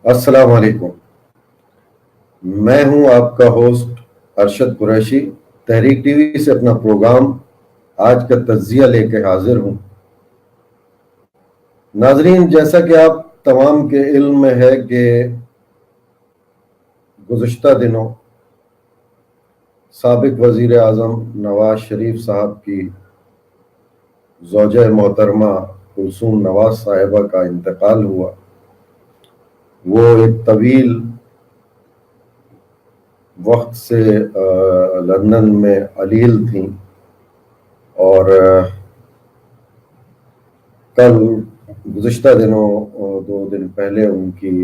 السلام علیکم، میں ہوں آپ کا ہوسٹ ارشد قریشی۔ تحریک ٹی وی سے اپنا پروگرام آج کا تجزیہ لے کے حاضر ہوں۔ ناظرین، جیسا کہ آپ تمام کے علم میں ہے کہ گزشتہ دنوں سابق وزیر اعظم نواز شریف صاحب کی زوجہ محترمہ کلثوم نواز صاحبہ کا انتقال ہوا۔ وہ ایک طویل وقت سے لندن میں علیل تھیں، اور کل گزشتہ دنوں 2 دن پہلے ان کی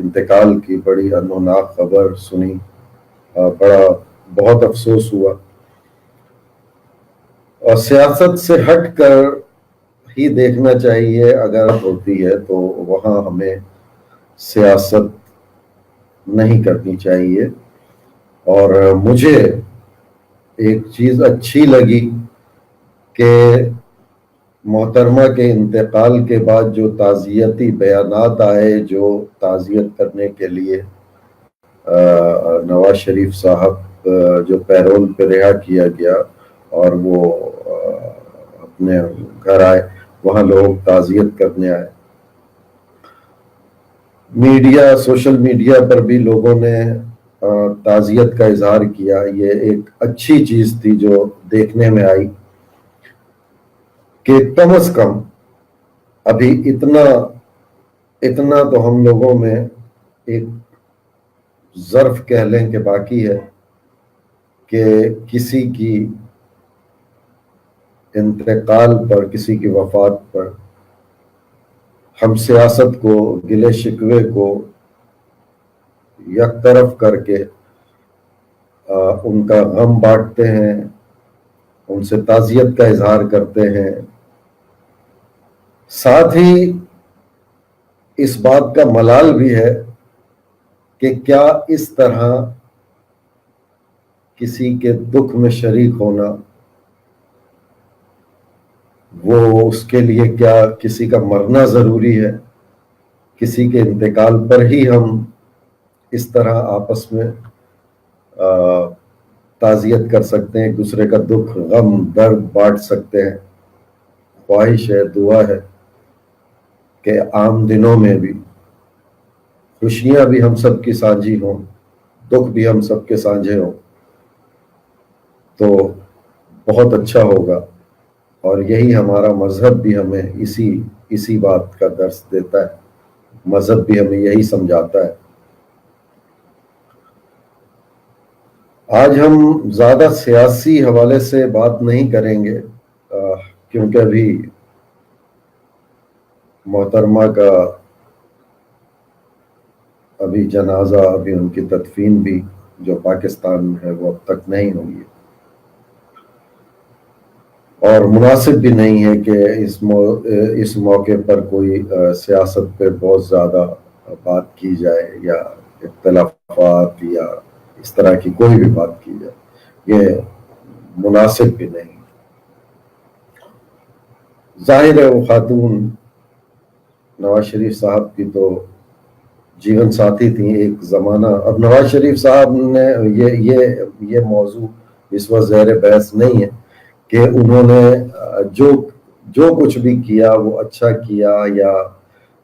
انتقال کی بڑی ہولناک خبر سنی۔ بہت افسوس ہوا، اور سیاست سے ہٹ کر ہی دیکھنا چاہیے۔ اگر ہوتی ہے تو وہاں ہمیں سیاست نہیں کرنی چاہیے۔ اور مجھے ایک چیز اچھی لگی کہ محترمہ کے انتقال کے بعد جو تعزیتی بیانات آئے، جو تعزیت کرنے کے لیے نواز شریف صاحب جو پیرول پہ رہا کیا گیا اور وہ اپنے گھر آئے، وہاں لوگ تعزیت کرنے آئے۔ میڈیا، سوشل میڈیا پر بھی لوگوں نے تعزیت کا اظہار کیا۔ یہ ایک اچھی چیز تھی جو دیکھنے میں آئی کہ کم از کم ابھی اتنا تو ہم لوگوں میں ایک ظرف کہہ لیں کہ باقی ہے کہ کسی کی انتقال پر، کسی کی وفات پر ہم سیاست کو، گلے شکوے کو یک طرف کر کے ان کا غم بانٹتے ہیں، ان سے تعزیت کا اظہار کرتے ہیں۔ ساتھ ہی اس بات کا ملال بھی ہے کہ کیا اس طرح کسی کے دکھ میں شریک ہونا، وہ اس کے لیے کیا کسی کا مرنا ضروری ہے؟ کسی کے انتقال پر ہی ہم اس طرح آپس میں تعزیت کر سکتے ہیں، ایک دوسرے کا دکھ، غم، درد بانٹ سکتے ہیں۔ خواہش ہے، دعا ہے کہ عام دنوں میں بھی خوشیاں بھی ہم سب کی سانجھی ہوں، دکھ بھی ہم سب کے سانجھے ہوں، تو بہت اچھا ہوگا۔ اور یہی ہمارا مذہب بھی ہمیں اسی بات کا درس دیتا ہے۔ مذہب بھی ہمیں یہی سمجھاتا ہے۔ آج ہم زیادہ سیاسی حوالے سے بات نہیں کریں گے، کیونکہ ابھی محترمہ کا ابھی جنازہ، ابھی ان کی تدفین بھی جو پاکستان میں ہے وہ اب تک نہیں ہوئی، اور مناسب بھی نہیں ہے کہ اس موقع پر کوئی سیاست پہ بہت زیادہ بات کی جائے، یا اختلافات یا اس طرح کی کوئی بھی بات کی جائے، یہ مناسب بھی نہیں۔ ظاہر ہے وہ خاتون نواز شریف صاحب کی تو جیون ساتھی تھیں ایک زمانہ۔ اب نواز شریف صاحب نے یہ موضوع اس وقت زیر بحث نہیں ہے کہ انہوں نے جو کچھ بھی کیا وہ اچھا کیا یا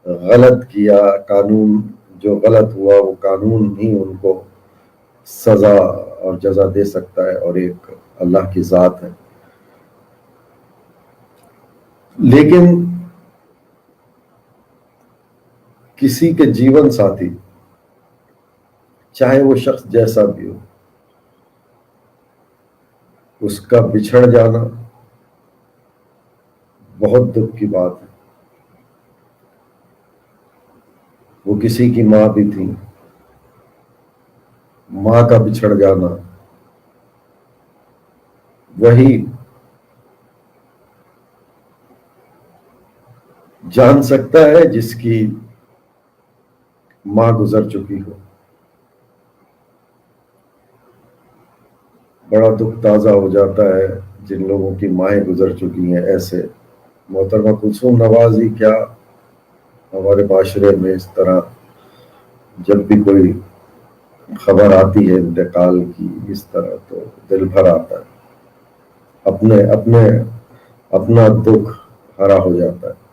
غلط کیا۔ قانون جو غلط ہوا وہ قانون ہی ان کو سزا اور جزا دے سکتا ہے، اور ایک اللہ کی ذات ہے۔ لیکن کسی کے جیون ساتھی، چاہے وہ شخص جیسا بھی ہو، اس کا بچھڑ جانا بہت دکھ کی بات ہے۔ وہ کسی کی ماں بھی تھی، ماں کا بچھڑ جانا وہی جان سکتا ہے جس کی ماں گزر چکی ہو۔ بڑا دکھ تازہ ہو جاتا ہے جن لوگوں کی مائیں گزر چکی ہیں۔ ایسے محترمہ کلثوم نواز ہی کیا، ہمارے معاشرے میں اس طرح جب بھی کوئی خبر آتی ہے انتقال کی اس طرح تو دل بھر آتا ہے، اپنے اپنے اپنا دکھ ہرا ہو جاتا ہے۔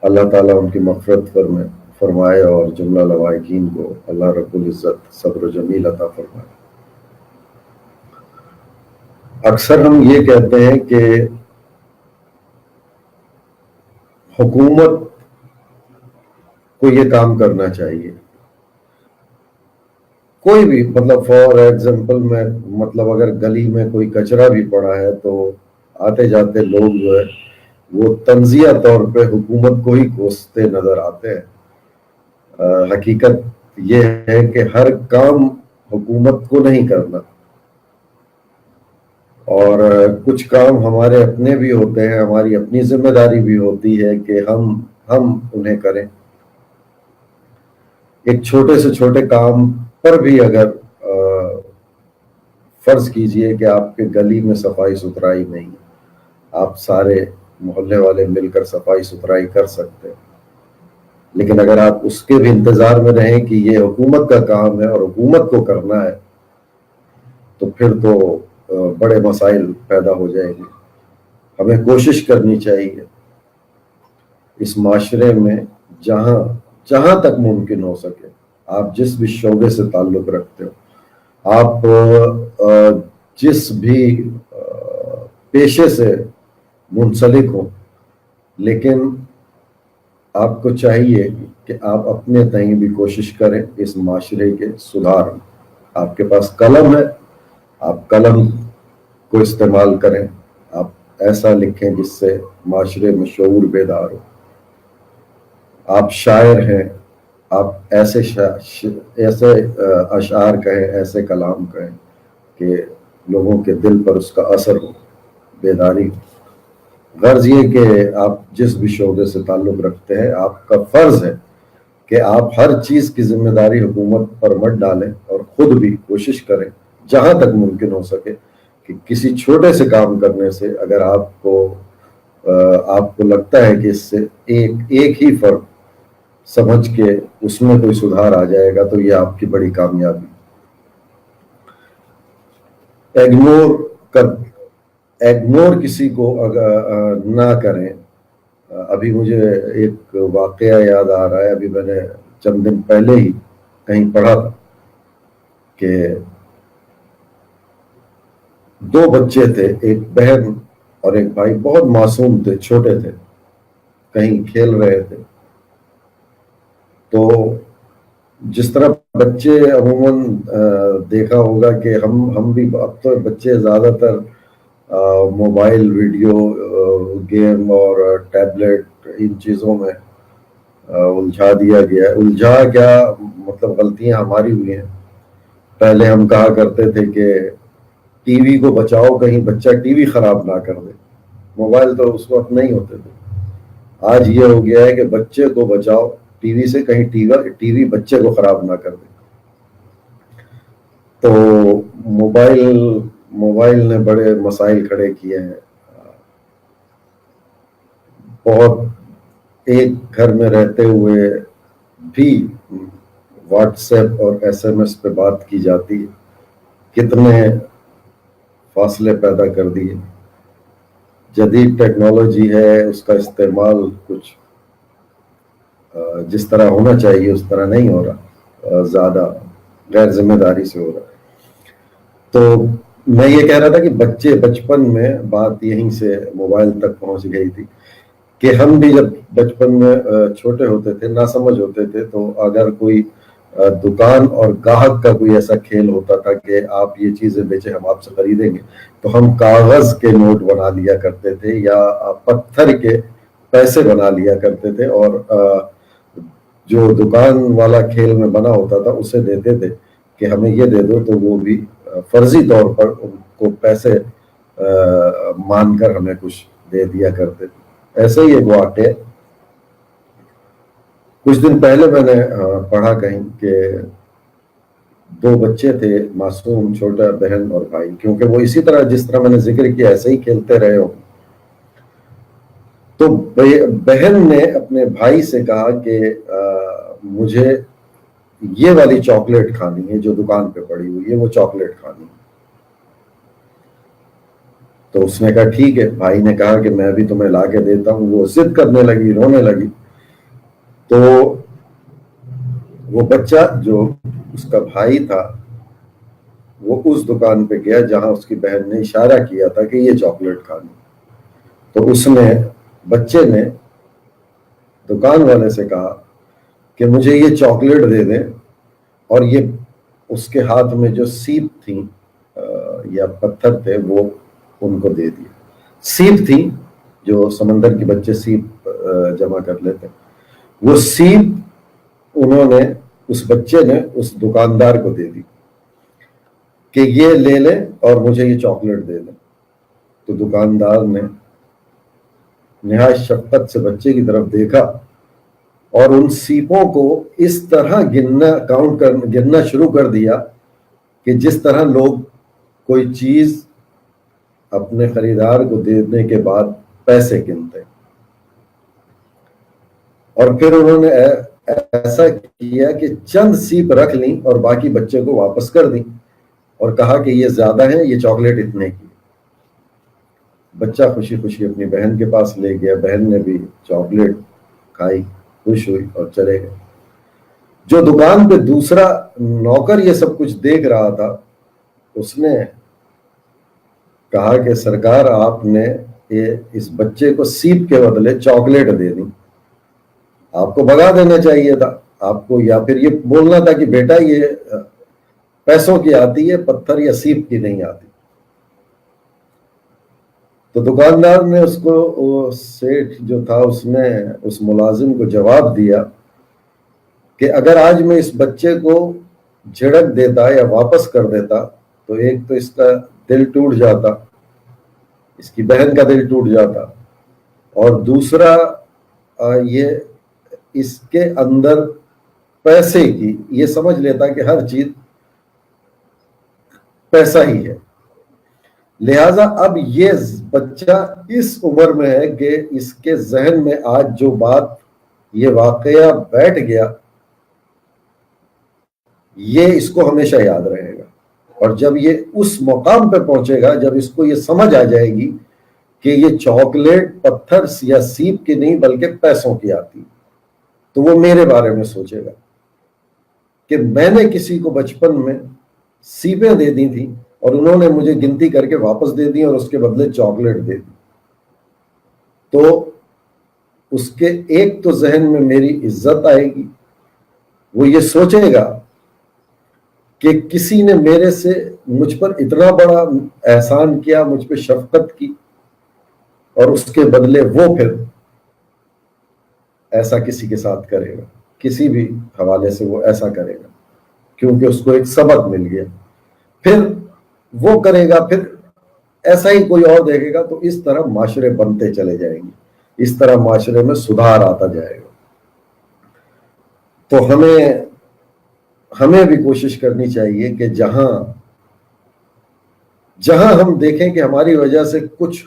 اللہ تعالیٰ ان کی مغفرت فرمائے اور جملہ لواحقین کو اللہ رب العزت صبر و جمیل عطا فرمائے۔ اکثر ہم یہ کہتے ہیں کہ حکومت کو یہ کام کرنا چاہیے، کوئی بھی، مطلب فار ایگزامپل میں مطلب اگر گلی میں کوئی کچرا بھی پڑا ہے تو آتے جاتے لوگ جو ہے وہ تنزیہ طور پہ حکومت کو ہی کوستے نظر آتے ہیں۔ حقیقت یہ ہے کہ ہر کام حکومت کو نہیں کرنا، اور کچھ کام ہمارے اپنے بھی ہوتے ہیں، ہماری اپنی ذمہ داری بھی ہوتی ہے کہ ہم انہیں کریں۔ ایک چھوٹے سے چھوٹے کام پر بھی اگر فرض کیجئے کہ آپ کے گلی میں صفائی ستھرائی نہیں، آپ سارے محلے والے مل کر صفائی ستھرائی کر سکتے ہیں، لیکن اگر آپ اس کے بھی انتظار میں رہیں کہ یہ حکومت کا کام ہے اور حکومت کو کرنا ہے تو پھر تو بڑے مسائل پیدا ہو جائیں گے۔ ہمیں کوشش کرنی چاہیے اس معاشرے میں جہاں تک ممکن ہو سکے، آپ جس بھی شعبے سے تعلق رکھتے ہو، آپ جس بھی پیشے سے منسلک ہوں، لیکن آپ کو چاہیے کہ آپ اپنے تئیں بھی کوشش کریں اس معاشرے کے سدھار میں۔ آپ کے پاس قلم ہے، آپ قلم کو استعمال کریں، آپ ایسا لکھیں جس سے معاشرے میں شعور بیدار ہو۔ آپ شاعر ہیں، آپ ایسے اشعار کہیں، ایسے کلام کہیں کہ لوگوں کے دل پر اس کا اثر ہو، بیداری ہو۔ غرض یہ کہ آپ جس بھی شعبے سے تعلق رکھتے ہیں، آپ کا فرض ہے کہ آپ ہر چیز کی ذمہ داری حکومت پر مت ڈالیں، اور خود بھی کوشش کریں جہاں تک ممکن ہو سکے کہ کسی چھوٹے سے کام کرنے سے اگر آپ کو لگتا ہے کہ اس سے ایک ہی فرق سمجھ کے اس میں کوئی سدھار آ جائے گا تو یہ آپ کی بڑی کامیابی۔ ایگنور کسی کو نہ کریں۔ ابھی مجھے ایک واقعہ یاد آ رہا ہے، ابھی میں نے چند دن پہلے ہی کہیں پڑھا تھا کہ دو بچے تھے، ایک بہن اور ایک بھائی، بہت معصوم تھے، چھوٹے تھے، کہیں کھیل رہے تھے۔ تو جس طرح بچے عموماً دیکھا ہوگا کہ ہم بھی اب تو بچے زیادہ تر موبائل، ویڈیو گیم اور ٹیبلٹ، ان چیزوں میں الجھا دیا گیا ہے۔ الجھا کیا، مطلب غلطیاں ہماری ہوئی ہیں۔ پہلے ہم کہا کرتے تھے کہ ٹی وی کو بچاؤ، کہیں بچہ ٹی وی خراب نہ کر دے۔ موبائل تو اس وقت نہیں ہوتے تھے۔ آج یہ ہو گیا ہے کہ بچے کو بچاؤ ٹی وی سے، کہیں ٹی وی بچے کو خراب نہ کر دے۔ تو موبائل نے بڑے مسائل کھڑے کیے ہیں۔ بہت، ایک گھر میں رہتے ہوئے بھی واٹس ایپ اور ایس ایم ایس پہ بات کی جاتی ہے، کتنے فاصلے پیدا کر دیے۔ جدید ٹیکنالوجی ہے، اس کا استعمال کچھ جس طرح ہونا چاہیے اس طرح نہیں ہو رہا، زیادہ غیر ذمہ داری سے ہو رہا ہے۔ تو میں یہ کہہ رہا تھا کہ بچپن میں بات یہیں سے موبائل تک پہنچ گئی تھی کہ ہم بھی جب بچپن میں چھوٹے ہوتے تھے، ناسمجھ ہوتے تھے، تو اگر کوئی دکان اور گاہک کا کوئی ایسا کھیل ہوتا تھا کہ آپ یہ چیزیں بیچیں، ہم آپ سے خریدیں گے، تو ہم کاغذ کے نوٹ بنا لیا کرتے تھے یا پتھر کے پیسے بنا لیا کرتے تھے، اور جو دکان والا کھیل میں بنا ہوتا تھا اسے دیتے تھے کہ ہمیں یہ دے دو، تو وہ بھی فرضی طور پر ان کو پیسے مان کر ہمیں کچھ دے دیا کرتے تھے۔ ایسے ہی ایک واقعہ کچھ دن پہلے میں نے پڑھا کہیں کہ دو بچے تھے معصوم، چھوٹا بہن اور بھائی، کیونکہ وہ اسی طرح جس طرح میں نے ذکر کیا ایسے ہی کھیلتے رہے ہوں۔ تو بہن نے اپنے بھائی سے کہا کہ مجھے یہ والی چاکلیٹ کھانی ہے جو دکان پہ پڑی ہوئی ہے، وہ چاکلیٹ کھانی ہے۔ تو اس نے کہا ٹھیک ہے، بھائی نے کہا کہ میں بھی تمہیں لا کے دیتا ہوں۔ وہ ضد کرنے لگی، رونے لگی۔ تو وہ بچہ جو اس کا بھائی تھا وہ اس دکان پہ گیا جہاں اس کی بہن نے اشارہ کیا تھا کہ یہ چاکلیٹ کھانی۔ تو اس نے، بچے نے دکان والے سے کہا کہ مجھے یہ چاکلیٹ دے دیں، اور یہ اس کے ہاتھ میں جو سیپ تھیں یا پتھر تھے وہ ان کو دے دیا۔ سیپ تھی جو سمندر کے بچے سیپ جمع کر لیتے، وہ سیپ انہوں نے، اس بچے نے اس دکاندار کو دے دی کہ یہ لے لیں اور مجھے یہ چاکلیٹ دے دیں۔ تو دکاندار نے نہایت شفقت سے بچے کی طرف دیکھا اور ان سیپوں کو اس طرح گننا شروع کر دیا کہ جس طرح لوگ کوئی چیز اپنے خریدار کو دینے کے بعد پیسے گنتے۔ اور پھر انہوں نے ایسا کیا کہ چند سیپ رکھ لیں اور باقی بچے کو واپس کر دیں اور کہا کہ یہ زیادہ ہے، یہ چاکلیٹ اتنے کی۔ بچہ خوشی خوشی اپنی بہن کے پاس لے گیا، بہن نے بھی چاکلیٹ کھائی، خوش ہوئی اور چلے گئے۔ جو دکان پہ دوسرا نوکر یہ سب کچھ دیکھ رہا تھا، اس نے کہا کہ سرکار آپ نے اس بچے کو سیپ کے بدلے چاکلیٹ دے دی، آپ کو بھگا دینا چاہیے تھا آپ کو، یا پھر یہ بولنا تھا کہ بیٹا یہ پیسوں کی آتی ہے، پتھر یا سیپ کی نہیں آتی۔ تو دکاندار نے اس کو، سیٹھ جو تھا اس نے اس ملازم کو جواب دیا کہ اگر آج میں اس بچے کو جھڑک دیتا یا واپس کر دیتا تو ایک تو اس کا دل ٹوٹ جاتا، اس کی بہن کا دل ٹوٹ جاتا، اور دوسرا یہ اس کے اندر پیسے کی، یہ سمجھ لیتا کہ ہر چیز پیسہ ہی ہے۔ لہذا اب یہ بچہ اس عمر میں ہے کہ اس کے ذہن میں آج جو بات، یہ واقعہ بیٹھ گیا، یہ اس کو ہمیشہ یاد رہے گا۔ اور جب یہ اس مقام پہ پہنچے گا، جب اس کو یہ سمجھ آ جائے گی کہ یہ چاکلیٹ پتھر یا سیپ کی نہیں بلکہ پیسوں کی آتی، تو وہ میرے بارے میں سوچے گا کہ میں نے کسی کو بچپن میں سیپیں دے دی تھیں اور انہوں نے مجھے گنتی کر کے واپس دے دی اور اس کے بدلے چاکلیٹ دے دی۔ تو اس کے ایک تو ذہن میں میری عزت آئے گی، وہ یہ سوچے گا کہ کسی نے میرے سے، مجھ پر اتنا بڑا احسان کیا، مجھ پہ شفقت کی، اور اس کے بدلے وہ پھر ایسا کسی کے ساتھ کرے گا، کسی بھی حوالے سے وہ ایسا کرے گا، کیونکہ اس کو ایک سبق مل گیا۔ پھر وہ کرے گا، پھر ایسا ہی کوئی اور دیکھے گا، تو اس طرح معاشرے بنتے چلے جائیں گے، اس طرح معاشرے میں سدھار آتا جائے گا۔ تو ہمیں بھی کوشش کرنی چاہیے کہ جہاں ہم دیکھیں کہ ہماری وجہ سے کچھ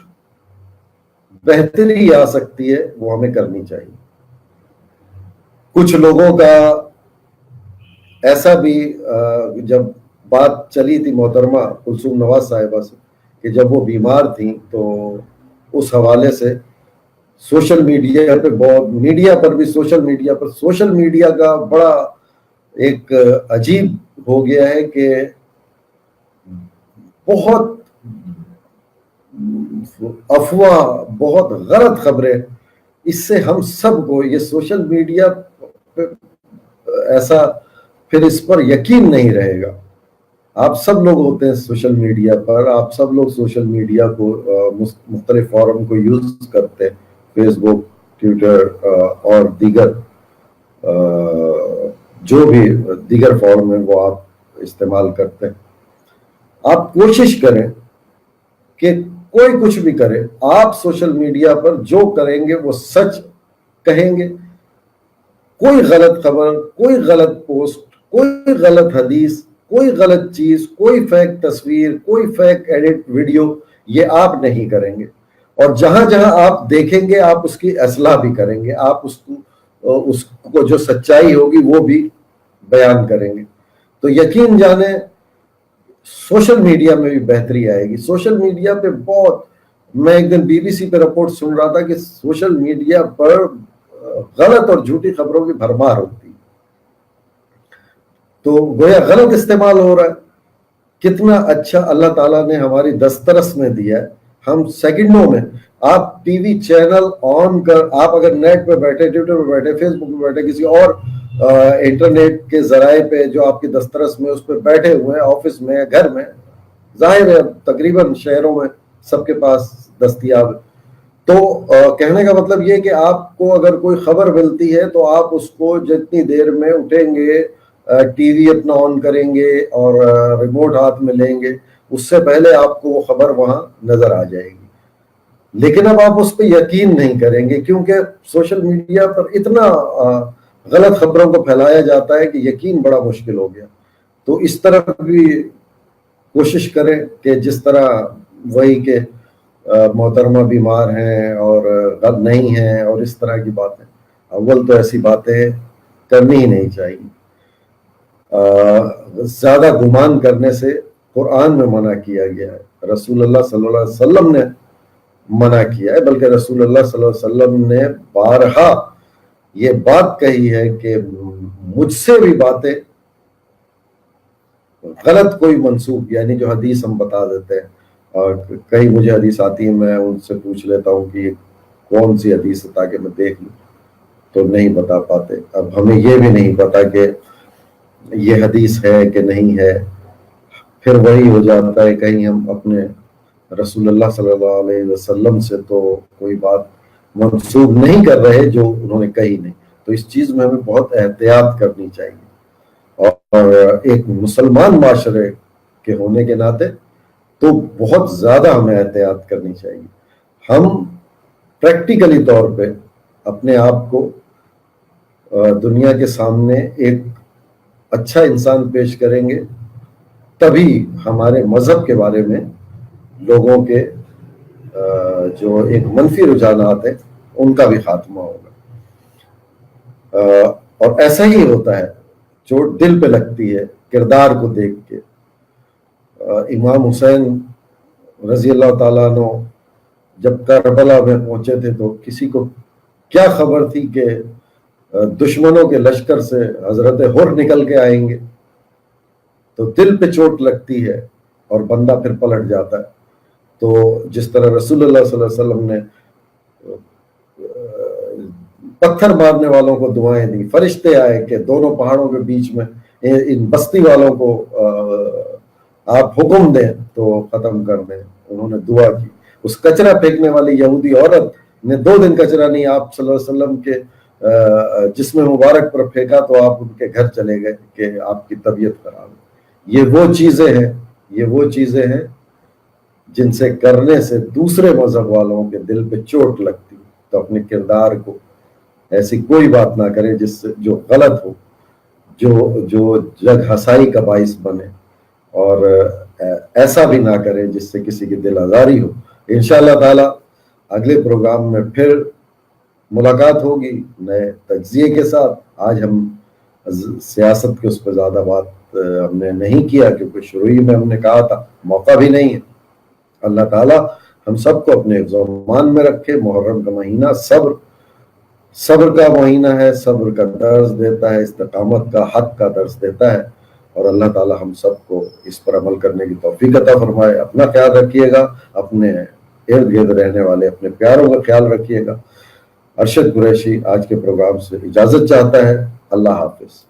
بہتری آ سکتی ہے، وہ ہمیں کرنی چاہیے۔ کچھ لوگوں کا ایسا بھی، جب بات چلی تھی محترمہ کلثوم نواز صاحبہ سے کہ جب وہ بیمار تھیں، تو اس حوالے سے سوشل میڈیا پہ سوشل میڈیا کا بڑا ایک عجیب ہو گیا ہے کہ بہت افواہ، بہت غلط خبریں، اس سے ہم سب کو، یہ سوشل میڈیا پہ ایسا پھر اس پر یقین نہیں رہے گا۔ آپ سب لوگ ہوتے ہیں سوشل میڈیا پر، آپ سب لوگ سوشل میڈیا کو مختلف فورم کو یوز کرتے ہیں، فیس بک، ٹویٹر اور دیگر جو بھی دیگر فورم ہیں وہ آپ استعمال کرتے ہیں۔ آپ کوشش کریں کہ کوئی کچھ بھی کرے، آپ سوشل میڈیا پر جو کریں گے وہ سچ کہیں گے۔ کوئی غلط خبر، کوئی غلط پوسٹ، کوئی غلط حدیث، کوئی غلط چیز، کوئی فیک تصویر، کوئی فیک ایڈٹ ویڈیو، یہ آپ نہیں کریں گے۔ اور جہاں جہاں آپ دیکھیں گے آپ اس کی اصلاح بھی کریں گے، آپ اس کو جو سچائی ہوگی وہ بھی بیان کریں گے تو یقین جانے سوشل میڈیا میں بھی بہتری آئے گی. سوشل میڈیا پہ بہت، میں ایک دن BBC پہ رپورٹ سن رہا تھا کہ سوشل میڈیا پر غلط اور جھوٹی خبروں کی بھرمار ہوتی ہے، تو گویا غلط استعمال ہو رہا ہے. کتنا اچھا اللہ تعالیٰ نے ہماری دسترس میں دیا ہے. ہم سیکنڈوں میں، آپ ٹی وی چینل آن کر، آپ اگر نیٹ پہ بیٹھے، ٹویٹر پہ بیٹھے، فیس بک پہ بیٹھے، کسی اور انٹرنیٹ کے ذرائع پہ جو آپ کی دسترس میں اس پہ بیٹھے ہوئے ہیں، آفس میں، گھر میں، ظاہر ہے تقریباً شہروں میں سب کے پاس دستیاب ہے. تو کہنے کا مطلب یہ کہ آپ کو اگر کوئی خبر ملتی ہے تو آپ اس کو جتنی دیر میں اٹھیں گے، ٹی وی اپنا آن کریں گے اور ریموٹ ہاتھ میں لیں گے، اس سے پہلے آپ کو وہ خبر وہاں نظر آ جائے گی. لیکن اب آپ اس پہ یقین نہیں کریں گے کیونکہ سوشل میڈیا پر اتنا غلط خبروں کو پھیلایا جاتا ہے کہ یقین بڑا مشکل ہو گیا. تو اس طرح بھی کوشش کریں کہ جس طرح وہی کہ محترمہ بیمار ہیں اور غد نہیں ہیں اور اس طرح کی باتیں، اول تو ایسی باتیں کرنی ہی نہیں چاہیے. زیادہ گمان کرنے سے قرآن میں منع کیا گیا ہے، رسول اللہ صلی اللہ علیہ وسلم نے منع کیا ہے، بلکہ رسول اللہ صلی اللہ علیہ وسلم نے بارہا یہ بات کہی ہے کہ مجھ سے بھی باتیں غلط کوئی منسوب، یعنی جو حدیث ہم بتا دیتے ہیں، اور کئی مجھے حدیث آتی ہے، میں ان سے پوچھ لیتا ہوں کہ یہ کون سی حدیث ہے تاکہ میں دیکھ لوں، تو نہیں بتا پاتے. اب ہمیں یہ بھی نہیں پتا کہ یہ حدیث ہے کہ نہیں ہے، پھر وہی ہو جاتا ہے کہیں ہم اپنے رسول اللہ صلی اللہ علیہ وسلم سے تو کوئی بات منسوب نہیں کر رہے جو انہوں نے کہی نہیں. تو اس چیز میں ہمیں بہت احتیاط کرنی چاہیے، اور ایک مسلمان معاشرے کے ہونے کے ناطے تو بہت زیادہ ہمیں احتیاط کرنی چاہیے. ہم پریکٹیکلی طور پہ اپنے آپ کو دنیا کے سامنے ایک اچھا انسان پیش کریں گے، تبھی ہمارے مذہب کے بارے میں لوگوں کے جو ایک منفی رجحانات ہیں ان کا بھی خاتمہ ہوگا. اور ایسا ہی ہوتا ہے، چوٹ دل پہ لگتی ہے کردار کو دیکھ کے. امام حسین رضی اللہ تعالیٰ عنہ جب کربلا میں پہنچے تھے تو کسی کو کیا خبر تھی کہ دشمنوں کے لشکر سے حضرت حر نکل کے آئیں گے. تو دل پہ چوٹ لگتی ہے اور بندہ پھر پلٹ جاتا ہے. تو جس طرح رسول اللہ صلی اللہ علیہ وسلم نے پتھر مارنے والوں کو دعائیں دی، فرشتے آئے کہ دونوں پہاڑوں کے بیچ میں ان بستی والوں کو آپ حکم دیں تو ختم کر دیں. انہوں نے دعا کی. اس کچرا پھینکنے والی یہودی عورت نے 2 دن کچرا نہیں آپ صلی اللہ علیہ وسلم کے جسم مبارک پر پھینکا تو آپ ان کے گھر چلے گئے کہ آپ کی طبیعت خراب ہے. یہ وہ چیزیں ہیں جن سے کرنے سے دوسرے مذہب والوں کے دل پہ چوٹ لگتی. تو اپنے کردار کو ایسی کوئی بات نہ کرے جس سے جو غلط ہو، جو جگ ہنسائی کا باعث بنے، اور ایسا بھی نہ کرے جس سے کسی کی دل آزاری ہو. انشاءاللہ تعالی اگلے پروگرام میں پھر ملاقات ہوگی نئے تجزیے کے ساتھ. آج ہم سیاست کے اس پہ زیادہ بات ہم نے نہیں کیا کیونکہ شروعی میں ہم نے کہا تھا موقع بھی نہیں ہے. اللہ تعالیٰ ہم سب کو اپنے ذہن میں رکھے. محرم کا مہینہ صبر کا مہینہ ہے، صبر کا درس دیتا ہے، استقامت کا حق کا درس دیتا ہے. اور اللہ تعالیٰ ہم سب کو اس پر عمل کرنے کی توفیق عطا فرمائے. اپنا خیال رکھیے گا، اپنے ارد گرد رہنے والے اپنے پیاروں کا خیال رکھیے گا. ارشد قریشی آج کے پروگرام سے اجازت چاہتا ہے. اللہ حافظ.